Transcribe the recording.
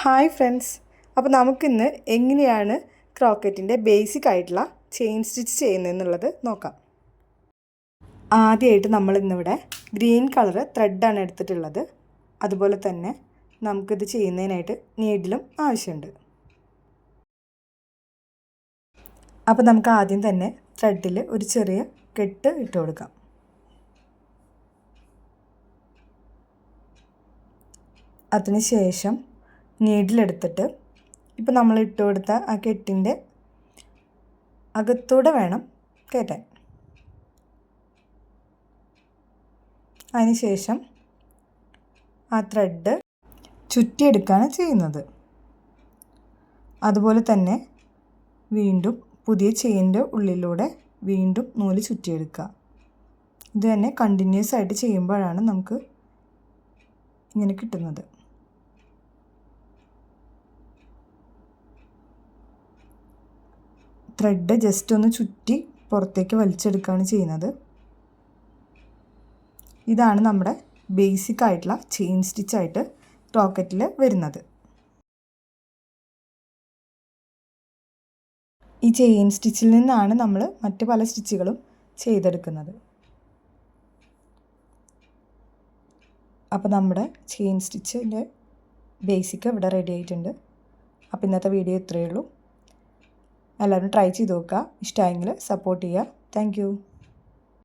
Hi friends, അപ്പോൾ നമുക്കിന്ന് എങ്ങനെയാണ് ക്രോക്കറ്റിൻ്റെ ബേസിക് ആയിട്ടുള്ള ചെയിൻ സ്റ്റിച്ച് ചെയ്യുന്നതെന്നുള്ളത് നോക്കാം. ആദ്യമായിട്ട് നമ്മളിന്നിവിടെ ഗ്രീൻ കളർ ത്രെഡാണ് എടുത്തിട്ടുള്ളത്. അതുപോലെ തന്നെ നമുക്കിത് ചെയ്യുന്നതിനായിട്ട് നീഡിലും ആവശ്യമുണ്ട്. അപ്പോൾ നമുക്ക് ആദ്യം തന്നെ ത്രെഡിൽ ഒരു ചെറിയ കെട്ട് ഇട്ട് കൊടുക്കാം. അതിനുശേഷം നീഡിലെടുത്തിട്ട് ഇപ്പോൾ നമ്മൾ ഇട്ട് കൊടുത്ത ആ കെട്ടിൻ്റെ അകത്തൂടെ വേണം കയറ്റാൻ. അതിനുശേഷം ആ ത്രെഡ് ചുറ്റിയെടുക്കുകയാണ് ചെയ്യുന്നത്. അതുപോലെ തന്നെ വീണ്ടും പുതിയ ചെയിനിൻ്റെ ഉള്ളിലൂടെ വീണ്ടും നൂല് ചുറ്റിയെടുക്കുക. ഇത് തന്നെ കണ്ടിന്യൂസ് ആയിട്ട് ചെയ്യുമ്പോഴാണ് നമുക്ക് ഇങ്ങനെ കിട്ടുന്നത്. ത്രെഡ് ജസ്റ്റ് ഒന്ന് ചുറ്റി പുറത്തേക്ക് വലിച്ചെടുക്കുകയാണ് ചെയ്യുന്നത്. ഇതാണ് നമ്മുടെ ബേസിക് ആയിട്ടുള്ള ചെയിൻ സ്റ്റിച്ചായിട്ട് റോക്കറ്റിൽ വരുന്നത്. ഈ ചെയിൻ സ്റ്റിച്ചിൽ നിന്നാണ് നമ്മൾ മറ്റ് പല സ്റ്റിച്ചുകളും ചെയ്തെടുക്കുന്നത്. അപ്പോൾ നമ്മുടെ ചെയിൻ സ്റ്റിച്ചിൻ്റെ ബേസിക് ഇവിടെ റെഡി ആയിട്ടുണ്ട്. അപ്പോൾ ഇന്നത്തെ വീഡിയോ ഇത്രയേ ഉള്ളൂ. എല്ലാവരും ട്രൈ ചെയ്ത് നോക്കുക. ഇഷ്ടമായെങ്കിൽ സപ്പോർട്ട് ചെയ്യുക. താങ്ക്